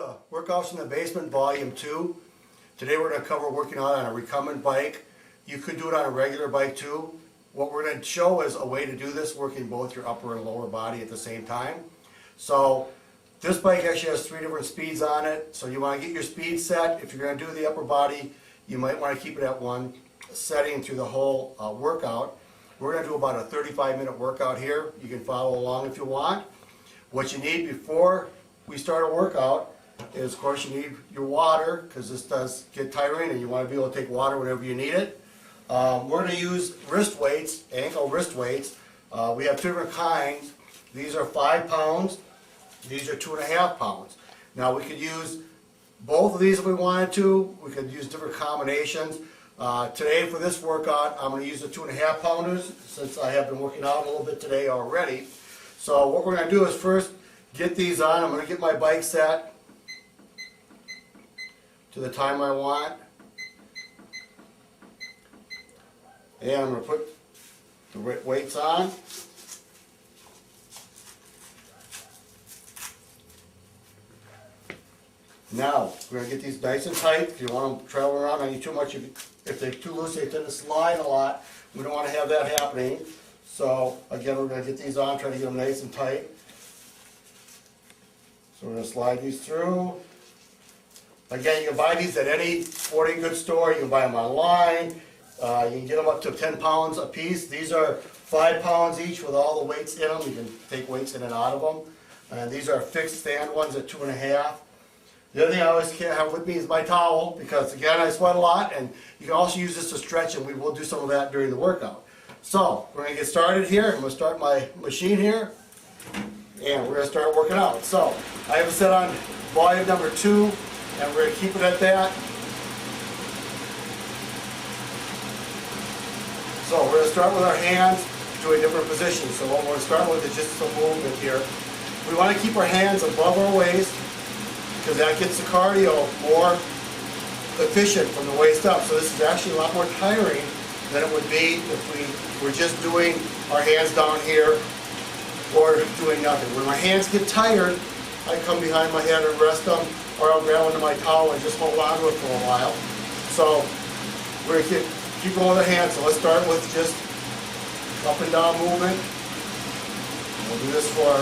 the Workouts in the Basement Volume 2. Today we're going to cover working out on a recumbent bike. You could do it on a regular bike too. What we're going to show is a way to do this working both your upper and lower body at the same time. So this bike actually has 3 different speeds on it. So you want to get your speed set. If you're going to do the upper body, you might want to keep it at one setting through the whole workout. We're going to do about a 35-minute workout here. You can follow along if you want. What you need before we start a workout is, of course, you need your water, because this does get tiring and you want to be able to take water whenever you need it. We're going to use wrist weights, ankle wrist weights. We have 2 different kinds. These are 5 pounds. These are 2.5 pounds. Now we could use both of these if we wanted to. We could use different combinations. Today for this workout, I'm going to use the 2.5 pounders since I have been working out a little bit today already. So what we're going to do is first get these on. I'm going to get my bike set to the time I want. And I'm going to put the weights on. Now, we're going to get these nice and tight. If you want them traveling around on you too much, if they're too loose, they tend to slide a lot. We don't want to have that happening. So, again, we're going to get these on, try to get them nice and tight. So we're going to slide these through. Again, you can buy these at any sporting goods store. You can buy them online. You can get them up to 10 pounds a piece. These are 5 pounds each with all the weights in them. You can take weights in and out of them. And these are fixed stand ones at 2.5. The other thing I always have with me is my towel, because again, I sweat a lot, and you can also use this to stretch, and we will do some of that during the workout. So, we're going to get started here. I'm going to start my machine here, and we're going to start working out. So, I have it set on volume number 2, and we're going to keep it at that. So, we're going to start with our hands to a different position. So, what we're going to start with is just some movement here. We want to keep our hands above our waist, because that gets the cardio more efficient from the waist up. So this is actually a lot more tiring than it would be if we were just doing our hands down here or doing nothing. When my hands get tired, I come behind my head and rest them, or I'll grab onto my towel and just hold on to it for a while. So we're going to keep going with the hands. So let's start with just up and down movement. We'll do this for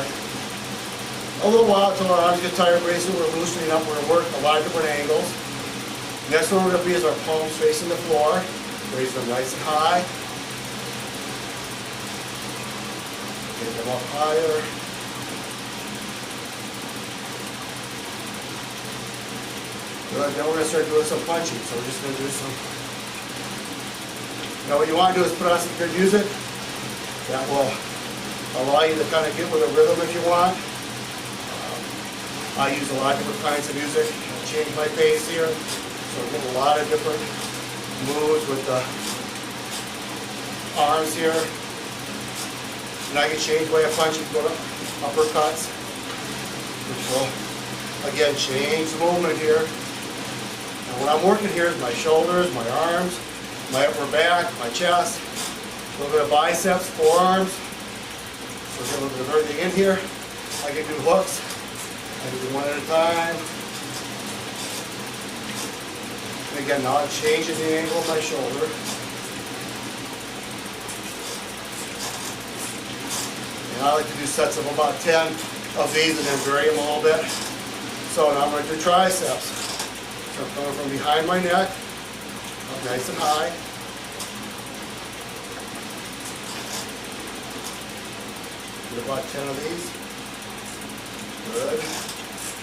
a little while until our arms get tired. Basically, we're loosening up. We're going to work a lot of different angles. Next one we're going to be is our palms facing the floor. Raise them nice and high. Get them up higher. Good. Then we're going to start doing some punching. So we're just going to do some. Now what you want to do is put on some good music. That will allow you to kind of get with a rhythm if you want. I use a lot of different kinds of music. I'll change my pace here, so I get a lot of different moves with the arms here. And I can change the way I punch and go to uppercuts, which will, again, change the movement here. And what I'm working here is my shoulders, my arms, my upper back, my chest, a little bit of biceps, forearms. So get a little bit of everything in here. I can do hooks. I can do one at a time. And again, now I'm changing the angle of my shoulder. And I like to do sets of about 10 of these and then vary them a little bit. So now I'm going to do triceps. So I'm coming from behind my neck, up nice and high. Do about 10 of these. Good.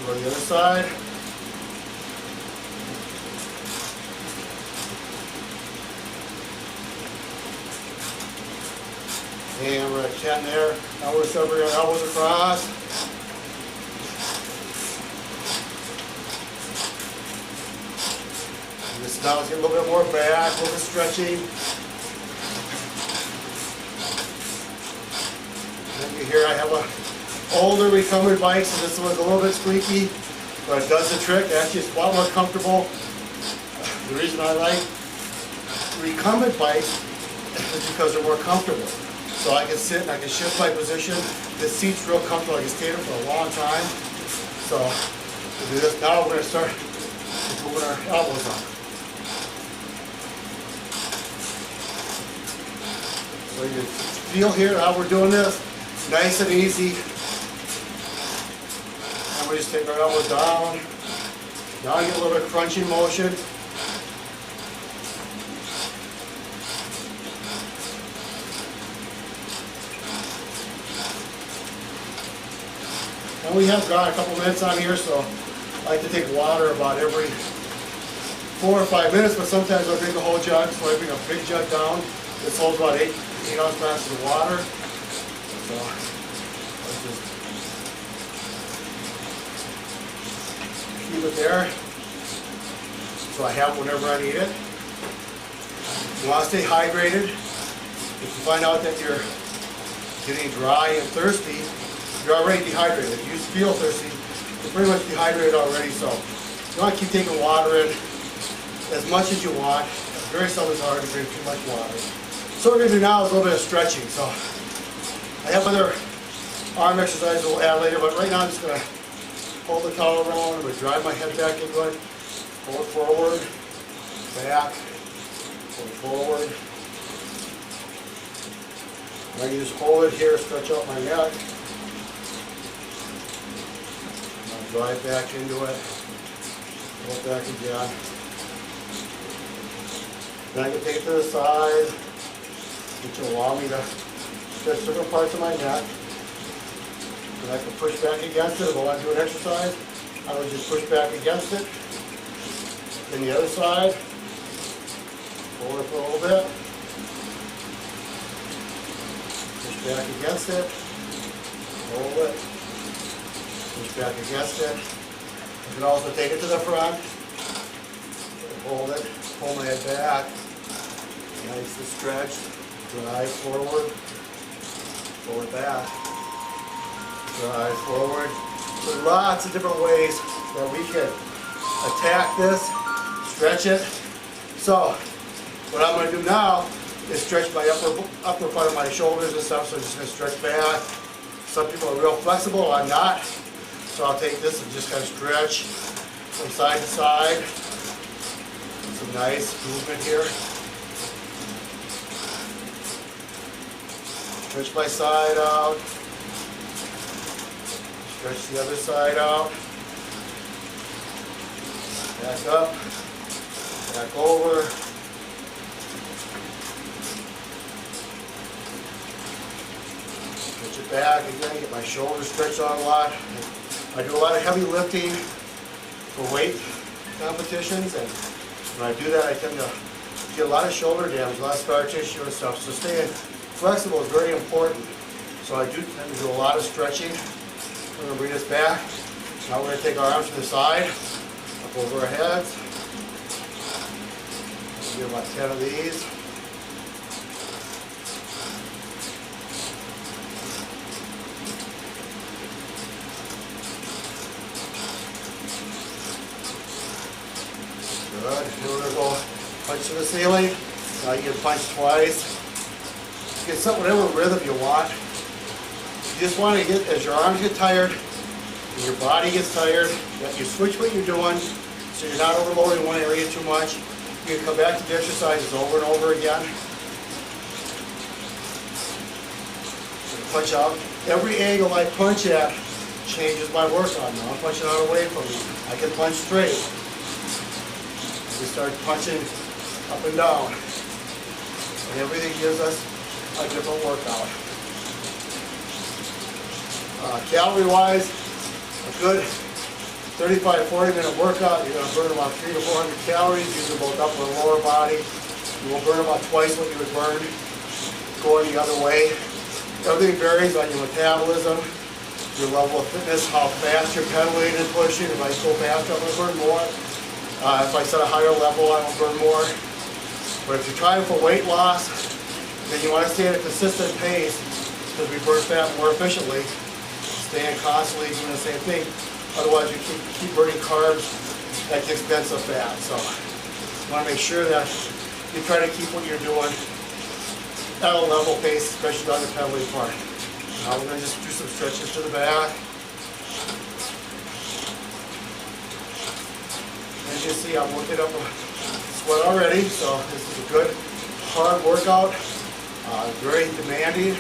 Go to the other side. And we're at 10 there. Now we're over our elbows across. And this now is getting a little bit more back, a little bit stretching. And then here I have a older recumbent bike, so this one's a little bit squeaky, but it does the trick. Actually, it's a lot more comfortable. The reason I like recumbent bikes is because they're more comfortable. So I can sit and I can shift my position. This seat's real comfortable. I can stay there for a long time. So We'll do this. Now we're going to start moving our elbows up. So you feel here how we're doing this, nice and easy. And we just take our elbows down. Now you get a little bit of crunching motion. And we have got a couple minutes on here, so I like to take water about every 4 or 5 minutes, but sometimes I'll drink a whole jug, so I bring a big jug down. This holds about 8 ounce glasses of water. So let's just keep it there, so I have it whenever I need it. You want to stay hydrated. If you find out that you're getting dry and thirsty, you're already dehydrated. If you feel thirsty, you're pretty much dehydrated already, so you want to keep taking water in as much as you want. Very seldom it's hard to drink too much water. So what we're going to do now is a little bit of stretching. So I have other arm exercises we'll add later, but right now I'm just going to hold the towel around. I'm going to drive my head back into it, pull it forward, back, pull it forward. And I can just hold it here, stretch out my neck. Drive back into it, pull it back again. Then I can take it to the side, which will allow me to stretch different parts of my neck. And I can push back against it. If I want to do an exercise, I would just push back against it. Then the other side, hold it for a little bit. Push back against it, hold it. Push back against it. You can also take it to the front. Hold it. Pull my head back. Nice and stretch. Drive forward. Pull it back. Drive forward. There's lots of different ways that we can attack this, stretch it. So, what I'm going to do now is stretch my upper part of my shoulders and stuff. So I'm just going to stretch back. Some people are real flexible. I'm not. So I'll take this and just kind of stretch from side to side. Some nice movement here. Stretch my side out. Stretch the other side out. Back up. Back over. Stretch it back again. Get my shoulders stretched out a lot. I do a lot of heavy lifting for weight competitions, and when I do that, I tend to get a lot of shoulder damage, a lot of scar tissue and stuff. So staying flexible is very important. So I do tend to do a lot of stretching. We're going to bring this back. Now we're going to take our arms to the side, up over our heads. Do about 10 of these. Good. Then we're going to go punch to the ceiling. Now you can punch twice. You can set whatever rhythm you want. You just want to get, as your arms get tired, and your body gets tired, that you switch what you're doing so you're not overloading one area too much. You can come back to the exercises over and over again. Punch out. Every angle I punch at changes my workout. Now I'm punching out away from me. I can punch straight. We start punching up and down. And everything gives us a different workout. Calorie-wise, a good 35-40 minute workout, you're going to burn about 300 to 400 calories using both upper and lower body. You will burn about twice what you would burn going the other way. Everything varies on your metabolism, your level of fitness, how fast you're pedaling and pushing. If I go fast, I'm going to burn more. If I set a higher level, I will burn more. But if you're trying for weight loss, then you want to stay at a consistent pace because we burn fat more efficiently. Staying constantly doing the same thing. Otherwise, you keep burning carbs at the expense of fat. So you want to make sure that you try to keep what you're doing at a level pace, especially on the pedaling part. Now we're going to just do some stretches to the back. you see, I'm working up a sweat already, so this is a good, hard workout, very demanding.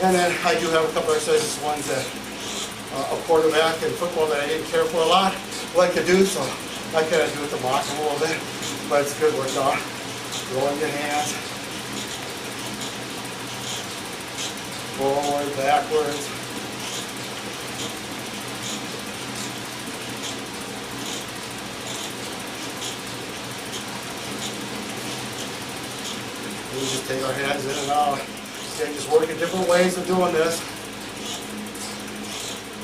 And then I do have a couple exercises, ones that a quarterback in football that I didn't care for a lot, like to do, so I kind of do it to mock them a little bit, but it's a good workout. Rolling your hands, forward, backwards. We just take our hands in and out. Okay, just working different ways of doing this.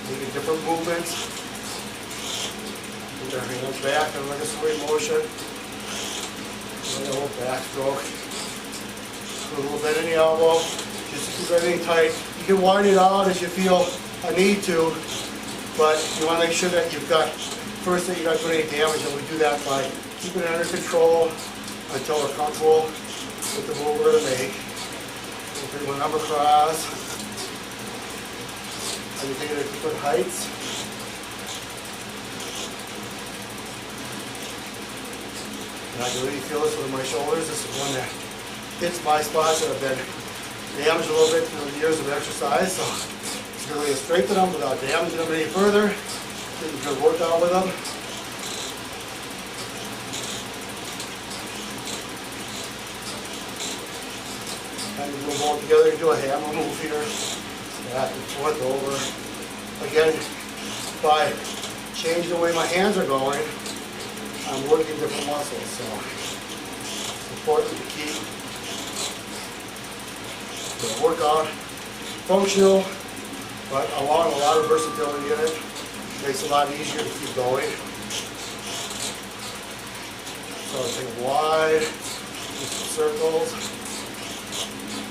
Making different movements. Put our hands back and like a swing motion. A little backstroke. Put a little bit in the elbow. Just keep everything tight. You can widen it out as you feel a need to, but you want to make sure that you've got, first that you're not doing any damage, and we do that by keeping it under control until we're comfortable with the move we're going to make. We'll bring one arm across. And you take it at different heights. And I can really feel this with my shoulders. This is one that hits my spots that have been damaged a little bit through the years of exercise. So it's really to straighten them without damaging them any further. Get a good workout with them. And we'll go together and do a hammer move here. Back and forth over. Again, by changing the way my hands are going, I'm working different muscles. So it's important to keep the workout functional, but allowing a lot of versatility in it. Makes it a lot easier to keep going. So I take wide, do some circles.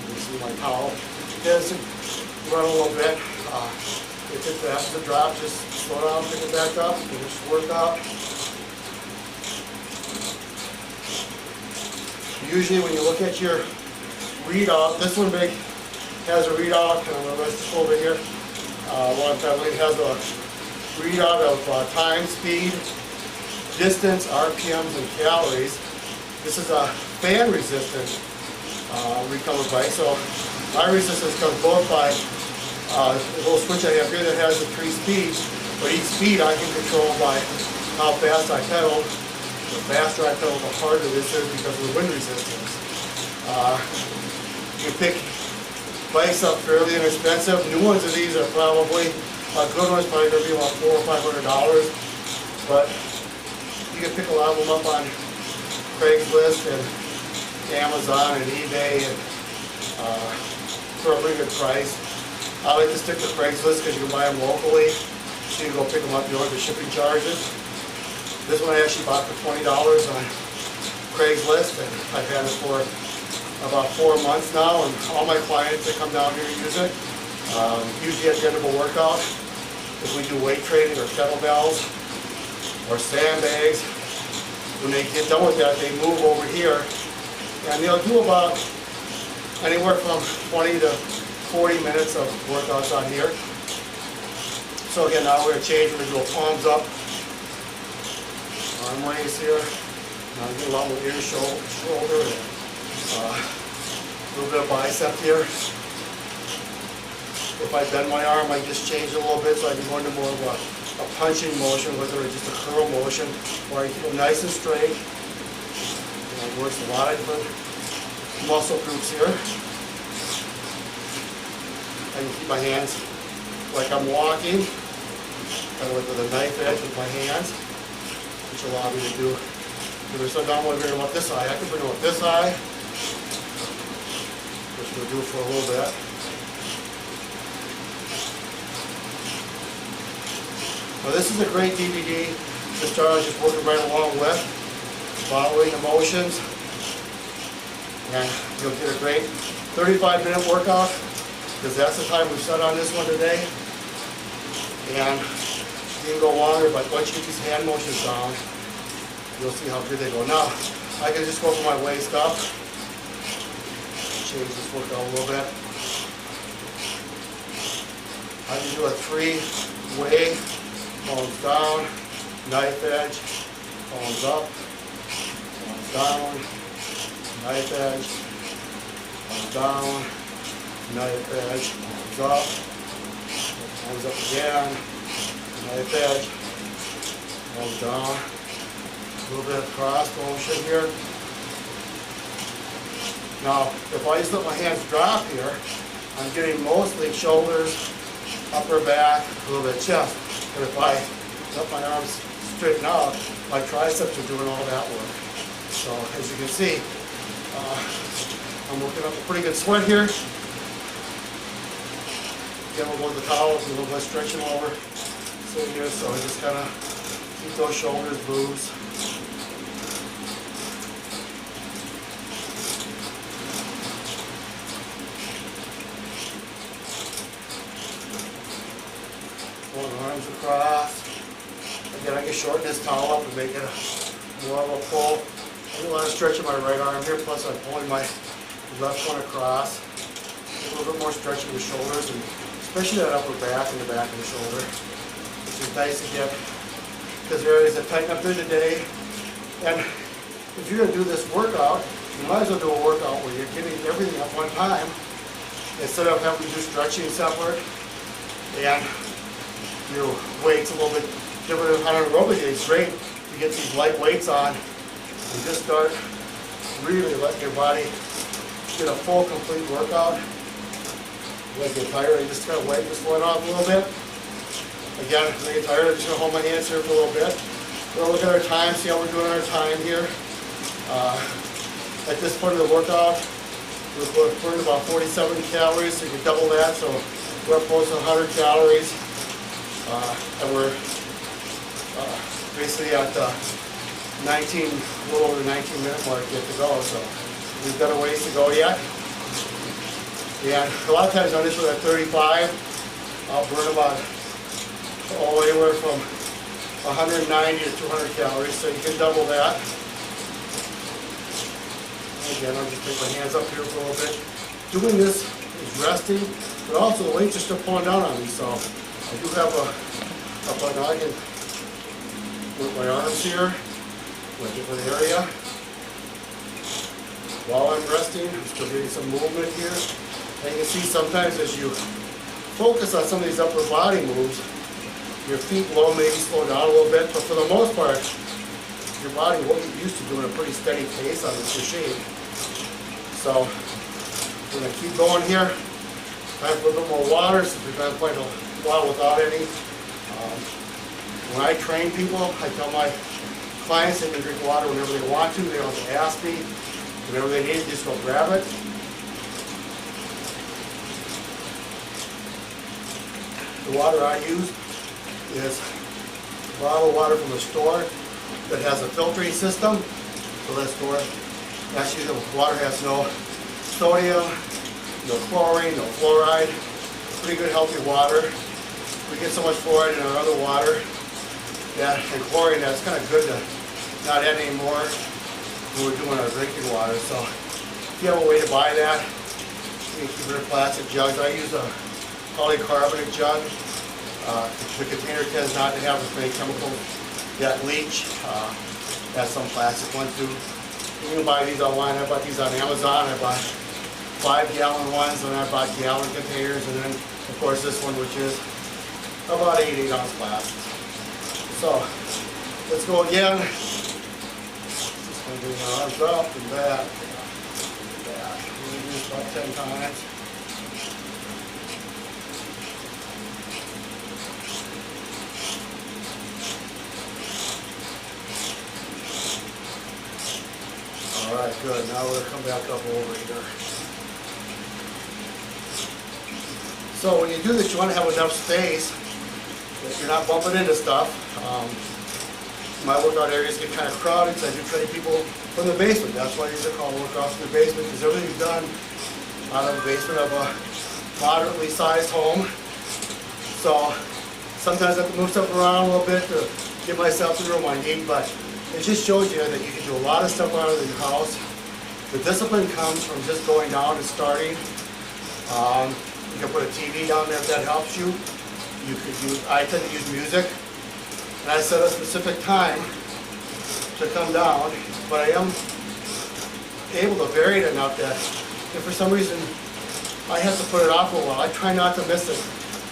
You see my towel. Just run a little bit. If it has to drop, just slow down, pick it back up, finish the workout. Usually when you look at your readout, this one has a readout, and I'm going to rest this over here. One family has a readout of time, speed, distance, RPMs, and calories. This is a fan resistant recumbent bike. So my resistance comes both by a little switch I have here that has the 3 speeds, but each speed I can control by how fast I pedal. The faster I pedal, the harder this is because of the wind resistance. You can pick bikes up fairly inexpensive. New ones of these are probably, a good one's probably going to be about $400 or $500, but you can pick a lot of them up on Craigslist and Amazon and eBay and for a pretty good price. I like to stick to Craigslist because you can buy them locally, so you can go pick them up, you don't have the shipping charges. This one I actually bought for $20 on Craigslist, and I've had it for about 4 months now, and all my clients that come down here use it. Usually at the end of a workout, if we do weight training or kettlebells or sandbags, when they get done with that, they move over here, and they'll do about anywhere from 20 to 40 minutes of workouts on here. So again, now we're going to change. We're going to do a palms up, arm raise here. Now get along with your shoulder, and a little bit of bicep here. If I bend my arm, I just change it a little bit so I can go into more of a punching motion, whether it's just a curl motion, or I keep it nice and straight. And it works a lot of different muscle groups here. I can keep my hands like I'm walking, kind of like with a knife edge with my hands, which allows me to do. If I don't want to bring them up this high, I can bring them up this high, which we'll do for a little bit. Now this is a great DVD to start out just working right along with, following the motions, and you'll get a great 35-minute workout, because that's the time we've set on this one today. And you can go longer, but once you get these hand motions down, you'll see how good they go. Now, I can just go from my waist up, change this workout a little bit. I can do a 3-way, palms down, knife edge, palms up, palms down, knife edge, palms down, knife edge, palms up, palms up again, knife edge, palms down, a little bit of cross motion here. Now, if I just let my hands drop here, I'm getting mostly shoulders, upper back, a little bit of chest. But if I let my arms straighten out, my triceps are doing all that work. So as you can see, I'm working up a pretty good sweat here. Again, we'll go with the towels and a little bit of stretching over. So here, so I just kind of keep those shoulders loose. Pull the arms across. Again, I can shorten this towel up and make it more of a pull. I do a lot of stretch in my right arm here, plus I'm pulling my left one across. A little bit more stretch in the shoulders, and especially that upper back and the back of the shoulder, which is nice to get because there are areas that tighten up during the day. And if you're going to do this workout, you might as well do a workout where you're getting everything at one time instead of having to do stretching separate. And your weights a little bit different on aerobic. It's great to get these light weights on and just start really letting your body get a full, complete workout. When I get tired, I just kind of wipe this one off a little bit. Again, when I get tired, I'm just going to hold my hands here for a little bit. We'll look at our time, see how we're doing our time here. At this point of the workout, we're burning about 47 calories, so you can double that. So we're up close to 100 calories. And we're basically at the 19, a little over the 19-minute mark yet to go. So we've got a ways to go yet. And a lot of times on this one at 35, I'll burn about anywhere from 190 to 200 calories. So you can double that. Again, I'll just take my hands up here for a little bit. Doing this is resting, but also the weights are still pulling down on me. So I do have a button. I can work my arms here in a different area. While I'm resting, I'm still getting some movement here. And you can see sometimes as you focus on some of these upper body moves, your feet will maybe slow down a little bit, but for the most part, your body will get used to doing a pretty steady pace on this machine. So we're going to keep going here. I have a little bit more water since we've been quite a while without any. When I train people, I tell my clients they can drink water whenever they want to. They don't have to ask me. Whenever they need it, just go grab it. The water I use is bottled water from the store that has a filtering system. So that store, actually the water has no sodium, no chlorine, no fluoride. Pretty good healthy water. We get so much fluoride in our other water and chlorine that's kind of good to not add any more when we're doing our drinking water. So if you have a way to buy that, you can keep it in plastic jugs. I use a polycarbonate jug. The container tends not to have as many chemicals that leach as some plastic ones do. You can buy these online. I bought these on Amazon. I bought 5-gallon ones, and I bought gallon containers, and then of course this one, which is about 8-ounce plastic. So let's go again. Just going to do my arms up and back, back. We're going to do this about 10 times. All right, good. Now we're going to come back up over here. So when you do this, you want to have enough space that you're not bumping into stuff. My workout areas get kind of crowded because I do train people from the basement. That's why these are called workouts in the basement, because everything's done out of the basement of a moderately sized home. So sometimes I have to move stuff around a little bit to give myself the room I need, but it just shows you that you can do a lot of stuff out of your house. The discipline comes from just going down and starting. You can put a TV down there if that helps you. You could use, I tend to use music, And I set a specific time to come down, but I am able to vary it enough that if for some reason I have to put it off for a while, I try not to miss it.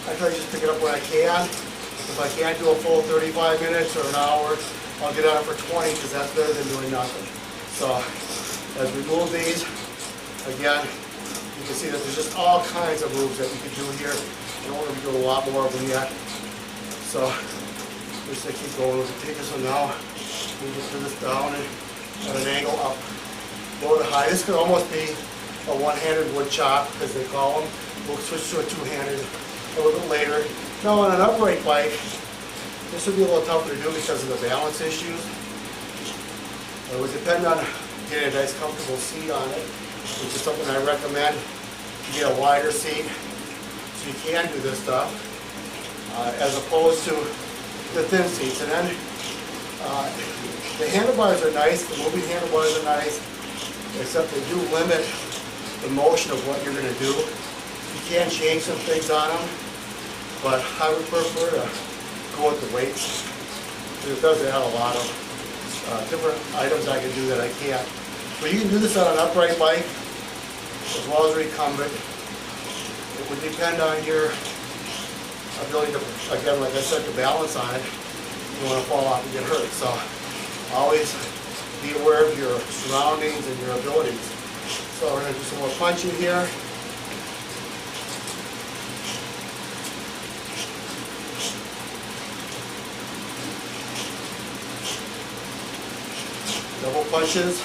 I try to just pick it up when I can. If I can't do a full 35 minutes or an hour, I'll get on it for 20 because that's better than doing nothing. So as we move these, again, you can see that there's just all kinds of moves that you can do here. I don't want to do a lot more of them yet. So I'm just going to keep going. We'll take this one now. We'll just put this down and at an angle up, low to high. This could almost be a one-handed wood chop, as they call them. We'll switch to a two-handed a little bit later. Now on an upright bike, this would be a little tougher to do because of the balance issues. It would depend on getting a nice comfortable seat on it, which is something I recommend. You get a wider seat so you can do this stuff, as opposed to the thin seats. And then the handlebars are nice, the moving handlebars are nice, except they do limit the motion of what you're going to do. You can change some things on them, but I would prefer to go with the weights, because it does add a lot of different items I can do that I can't. But you can do this on an upright bike as well as recumbent. It would depend on your ability to, again, like I said, to balance on it. You don't want to fall off and get hurt. So always be aware of your surroundings and your abilities. So we're going to do some more punching here. Double punches.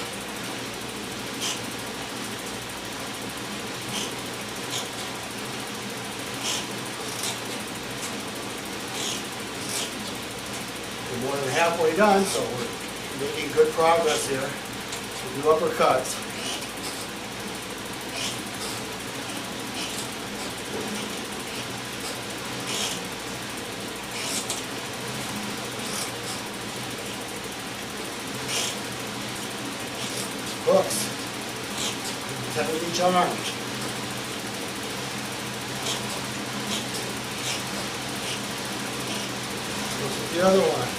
We're more than halfway done, so we're making good progress here. We'll do uppercuts. Hooks. 10 of each arm. Goes with the other one.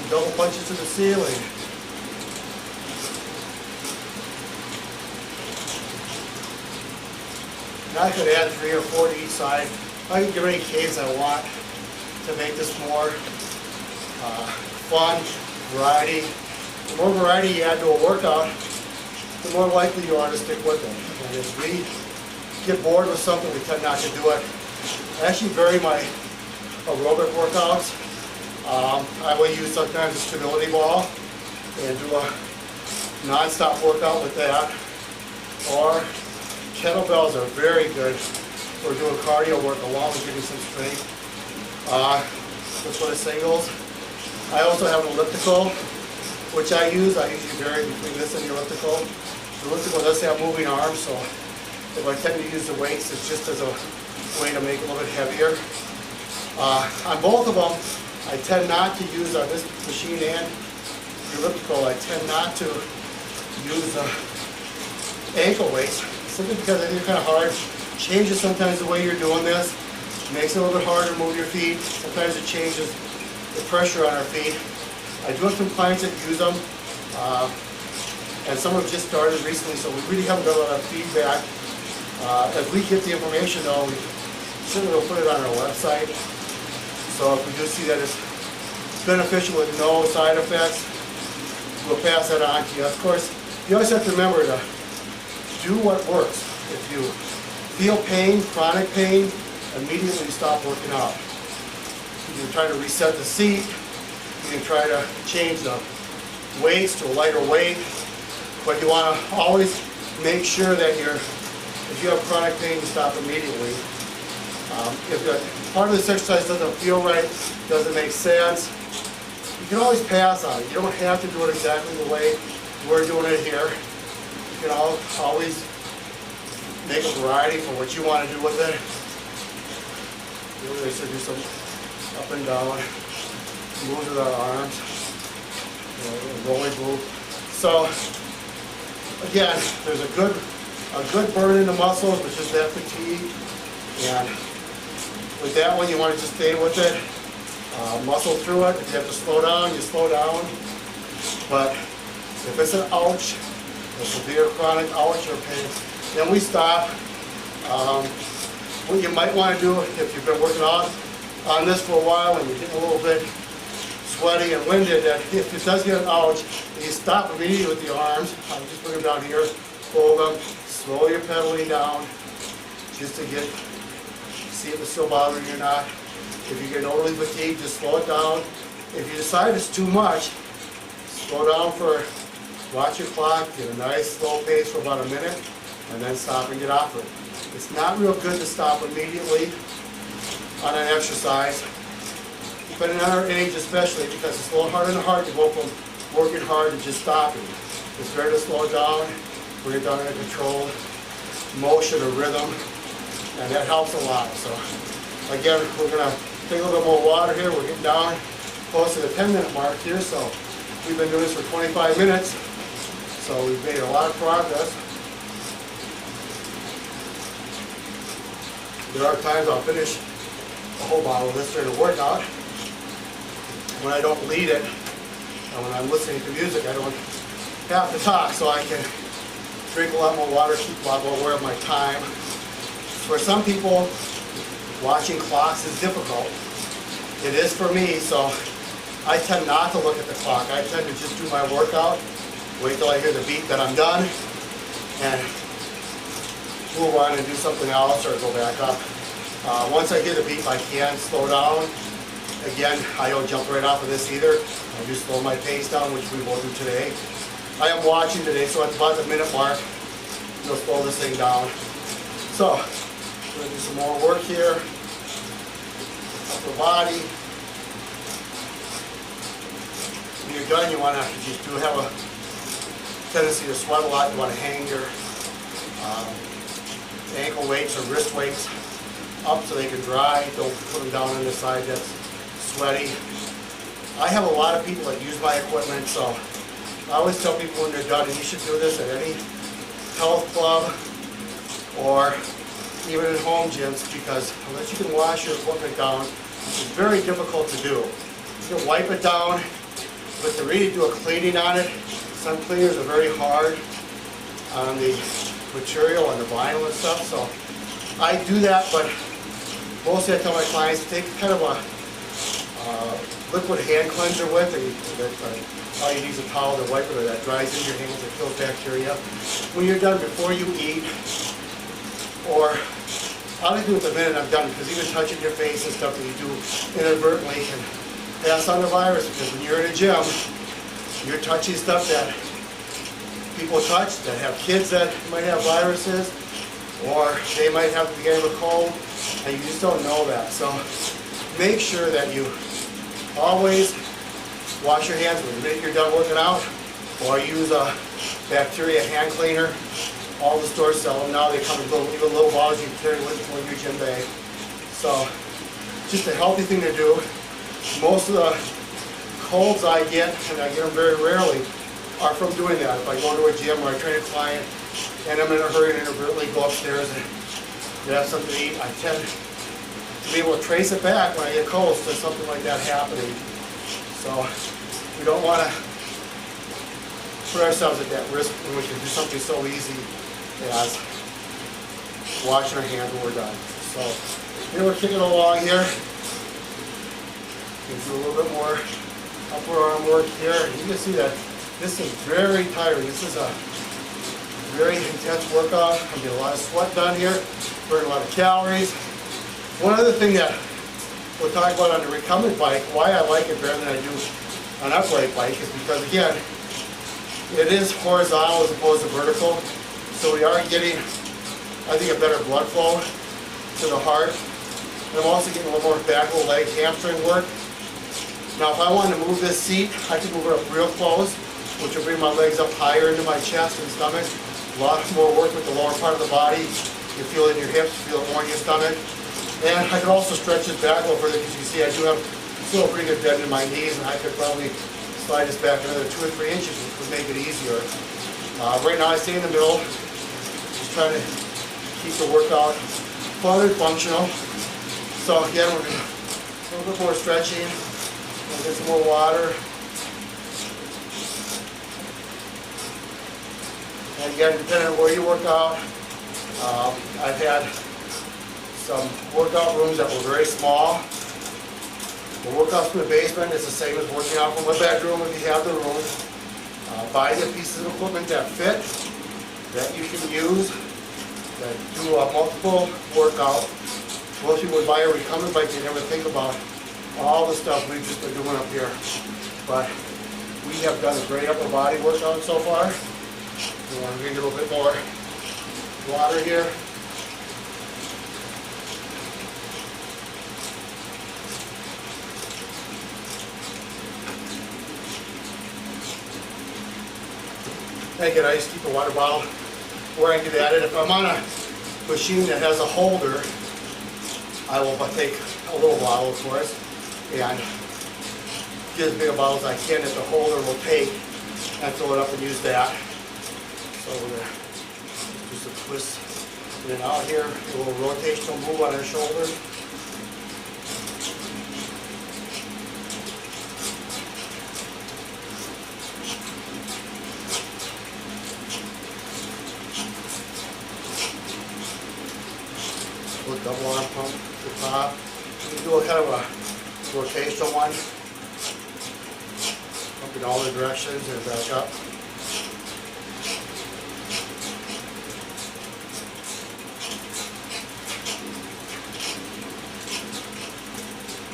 Double punches to the ceiling. Now I could add 3 or 4 to each side. I can get any caves I want to make this more fun, variety. The more variety you add to a workout, the more likely you are to stick with it. And as we get bored with something, we tend not to do it. I actually vary my aerobic workouts. I will use sometimes a stability ball and do a non-stop workout with that. Or kettlebells are very good for doing cardio work along with getting some strength. This one is singles. I also have an elliptical, which I usually vary between this and the elliptical. The elliptical does have moving arms, so if I tend to use the weights, it's just as a way to make it a little bit heavier. On both of them, I tend not to use, on this machine and the elliptical, I tend not to use ankle weights, simply because I think they're kind of hard. Changes sometimes the way you're doing this. Makes it a little bit harder to move your feet. Sometimes it changes the pressure on our feet. I do have some clients that use them, and some have just started recently, so we really haven't got a lot of feedback. As we get the information though, we certainly will put it on our website. So if we do see that it's beneficial with no side effects, we'll pass that on to you. Of course, you always have to remember to do what works. If you feel pain, chronic pain, immediately stop working out. You can try to reset the seat. You can try to change the weights to a lighter weight. But you want to always make sure that if you have chronic pain, you stop immediately. If part of this exercise doesn't feel right, doesn't make sense, you can always pass on it. You don't have to do it exactly the way we're doing it here. You can always make a variety for what you want to do with it. Really should do some up and down moves with our arms, rolling move. So again, there's a good a good burn in the muscles, which is that fatigue. And with that one, you want to just stay with it, muscle through it. If you have to slow down, you slow down. But if it's an ouch, a severe chronic ouch or pain, then we stop. What you might want to do if you've been working on this for a while and you're getting a little bit sweaty and winded, that if it does get an ouch, you stop immediately with the arms. Just bring them down here, fold them, slow your pedaling down, just to see if it's still bothering you or not. If you get overly fatigued, just slow it down. If you decide it's too much, slow down watch your clock, get a nice slow pace for about a minute, and then stop and get off it. It's not real good to stop immediately on an exercise, depending on our age especially, because it's a little harder than hard to go from working hard to just stopping. It's better to slow down, bring it down in a controlled motion or rhythm, and that helps a lot. So again, we're going to take a little more water here. We're getting down close to the 10-minute mark here, so we've been doing this for 25 minutes, so we've made a lot of progress. There are times I'll finish a whole bottle of this during a workout when I don't lead it, and when I'm listening to music I don't have to talk, so I can drink a lot more water, keep a lot more aware of my time. For some people, watching clocks is difficult. It is for me, so I tend not to look at the clock. I tend to just do my workout, wait till I hear the beat that I'm done, and move on and do something else or go back up. Once I hear the beat, I can slow down. Again, I don't jump right off of this either. I just slow my pace down, which we will do today. I am watching today, so at about the minute mark, we'll slow this thing down. So, we're going to do some more work here. Upper body. When you're done, you want to, if you do have a tendency to sweat a lot, you want to hang your ankle weights or wrist weights up so they can dry. Don't put them down on the side that's sweaty. I have a lot of people that use my equipment, so I always tell people when they're done, and you should do this at any health club or even in home gyms, because unless you can wash your equipment down, it's very difficult to do. You can wipe it down, but to really do a cleaning on it, some cleaners are very hard on the material and the vinyl and stuff, so I do that, but mostly I tell my clients to take kind of a liquid hand cleanser with it. All you need is a towel to wipe it, that dries in your hands and kills bacteria. When you're done, before you eat, or I like to do it the minute I'm done, because even touching your face and stuff that you do inadvertently can pass on the virus, because when you're in a gym, you're touching stuff that people touch, that have kids that might have viruses, or they might have the beginning of a cold, and you just don't know that. So make sure that you always wash your hands when you're done working out, or use a bacteria hand cleaner. All the stores sell them now. They come in even little bottles you can carry with you in your gym bag. So just a healthy thing to do. Most of the colds I get, and I get them very rarely, are from doing that. If I go to a gym or I train a client and I'm in a hurry and inadvertently go upstairs and have something to eat, I tend to be able to trace it back when I get colds to something like that happening. So we don't want to put ourselves at that risk when we can do something so easy as washing our hands when we're done. So here we're kicking along here. You can do a little bit more upper arm work here. You can see that this is very tiring. This is a very intense workout. I'm getting a lot of sweat done here, burning a lot of calories. One other thing that we'll talk about on the recumbent bike, why I like it better than I do an upright bike, is because, again, it is horizontal as opposed to vertical. So we are getting, I think, a better blood flow to the heart. And I'm also getting a little more back, leg, hamstring work. Now, if I wanted to move this seat, I could move it up real close, which will bring my legs up higher into my chest and stomach. A lot more work with the lower part of the body. You feel it in your hips, you feel it more in your stomach. And I could also stretch this back a little further, because you see I do have still a pretty good bend in my knees, and I could probably slide this back another 2 or 3 inches, which would make it easier. Right now I stay in the middle, just trying to keep the workout fun and functional. So again, we're going to do a little bit more stretching. We'll get some more water. And again, depending on where you work out, I've had some workout rooms that were very small. The workouts from the basement is the same as working out from a bedroom if you have the room. Buy the pieces of equipment that fit, that you can use, that do multiple workouts. Most people would buy a recumbent bike, they never think about all the stuff we've just been doing up here. But we have done a great upper body workout so far. So I'm going to get a little bit more water here. Again, I just keep a water bottle where I get at it. If I'm on a machine that has a holder, I will take a little bottle, of course, and get as big a bottle as I can that the holder will take and fill it up and use that. So we're going to do some twists in and out here, a little rotational move on our shoulder. Double arm pump to the top. You can do a kind of a rotational one. Up in all the directions and back up.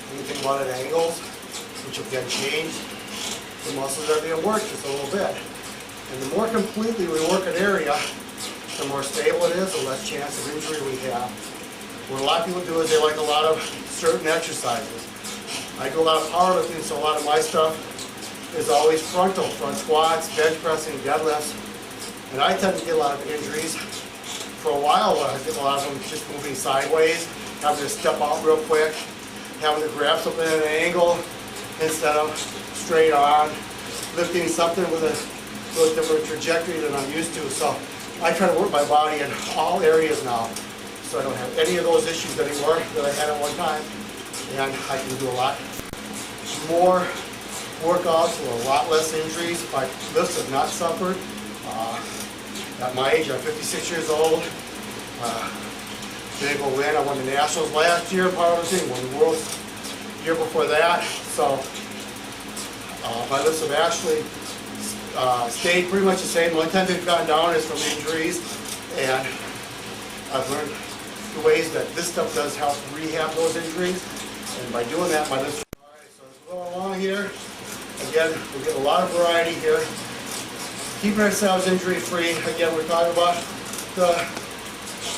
Anything about at angles, which will get changed. The muscles are being worked just a little bit. And the more completely we work an area, the more stable it is, the less chance of injury we have. What a lot of people do is they like a lot of certain exercises. I do a lot of powerlifting, so a lot of my stuff is always front squats, bench pressing, deadlifts. And I tend to get a lot of injuries. For a while, I did a lot of them just moving sideways, having to step out real quick, having to grab something at an angle instead of straight on, lifting something with a little different trajectory than I'm used to. So I try to work my body in all areas now. So I don't have any of those issues anymore that I had at one time. And I can do a lot more workouts with a lot less injuries. My lifts have not suffered. At my age, I'm 56 years old. Been able to win. I won the Nationals last year, powerlifting, won the Worlds the year before that. So my lifts have actually stayed pretty much the same. The only time they've gone down is from injuries. And I've learned the ways that this stuff does help rehab those injuries, and by doing that, my lifts are all right. So as we go along here, again, we get a lot of variety here, keeping ourselves injury free. Again, we're talking about the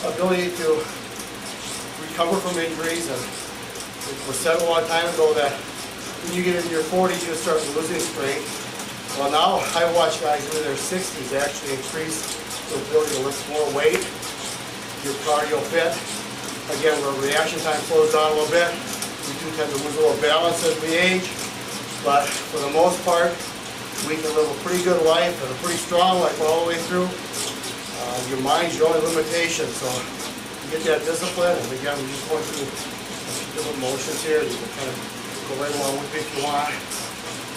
ability to recover from injuries, and it was said a long time ago that when you get into your 40s, you'll start losing strength. Well, now I watch guys in their 60s actually increase their ability to lift more weight. Your cardio fit. Again, where reaction time slows down a little bit. We do tend to lose a little balance as we age, but for the most part, we can live a pretty good life and a pretty strong life all the way through. Your mind's your only limitation, so you get that discipline. And again, we're just going through different motions here. You can kind of go right along with me if you want,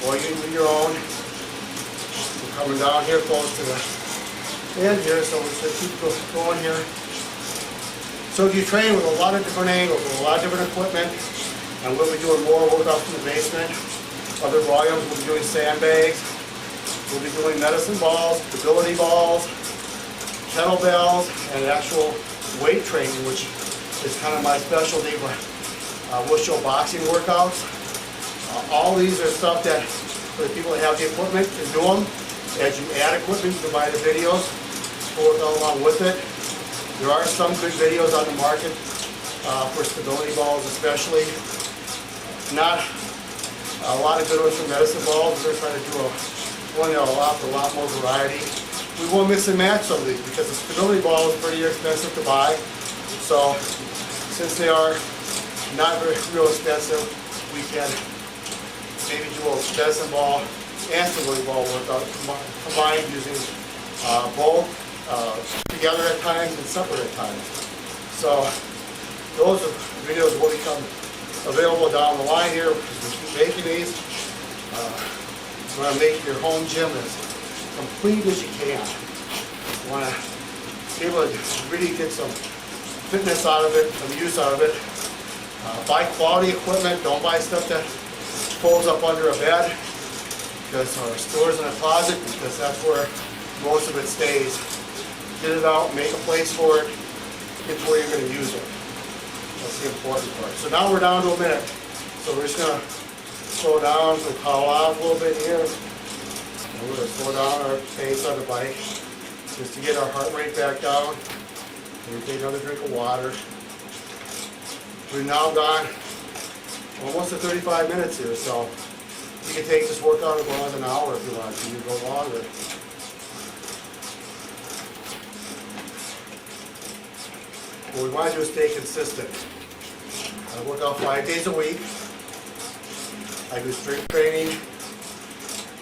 or you can do your own. We're coming down here close to the end here, so we're just going to keep going here. So if you train with a lot of different angles, with a lot of different equipment, and we'll be doing more workouts in the basement, other volumes, we'll be doing sandbags, we'll be doing medicine balls, stability balls, kettlebells, and actual weight training, which is kind of my specialty, but we'll show boxing workouts. All these are stuff that, for the people that have the equipment, can do them. As you add equipment, you can buy the videos, we'll work along with it. There are some good videos on the market for stability balls especially. Not a lot of good ones for medicine balls. We're trying to do one that'll offer a lot more variety. We won't mix and match some of these because the stability ball is pretty expensive to buy. So since they are not very real expensive, we can maybe do a medicine ball and stability ball workout combined using both. together at times and separate at times. So those videos will become available down the line here. We keep making these. You want to make your home gym as complete as you can. You want to be able to really get some fitness out of it, some use out of it. Buy quality equipment. Don't buy stuff that folds up under a bed or stores in a closet, because that's where most of it stays. Get it out, make a place for it, get to where you're going to use it. That's the important part. So now we're down to a minute. So we're just going to slow down, so power off a little bit here. And we're going to slow down our pace on the bike just to get our heart rate back down. And we take another drink of water. We've now gone almost to 35 minutes here, so you can take this workout as long as an hour if you want to. You can go longer. What we want to do is stay consistent. I work out 5 days a week. I do strength training,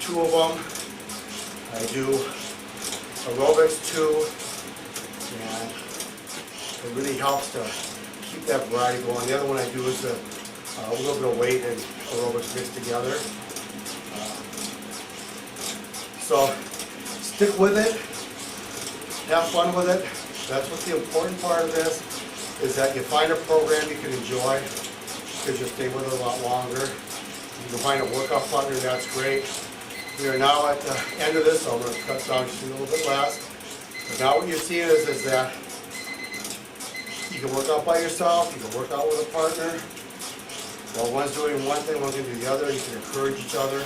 2 of them. I do aerobics 2, and it really helps to keep that variety going. The other one I do is a little bit of weight and aerobics mixed together. So stick with it, have fun with it. That's what the important part of this is, that you find a program you can enjoy, because you'll stay with it a lot longer. You can find a workout partner, that's great. We are now at the end of this, so I'm going to cut down just a little bit less. But now what you're seeing is that you can work out by yourself, you can work out with a partner. While one's doing one thing, one's going to do the other. You can encourage each other.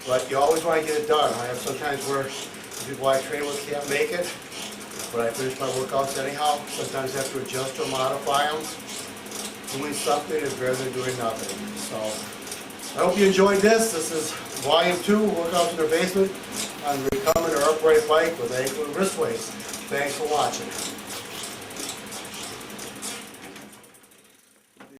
But you always want to get it done. I have sometimes where the people I train with can't make it, but I finish my workouts anyhow. Sometimes I have to adjust or modify them. Doing something is better than doing nothing. So I hope you enjoyed this. This is volume 2, workouts in the basement on the recumbent or upright bike with ankle and wrist weights. Thanks for watching.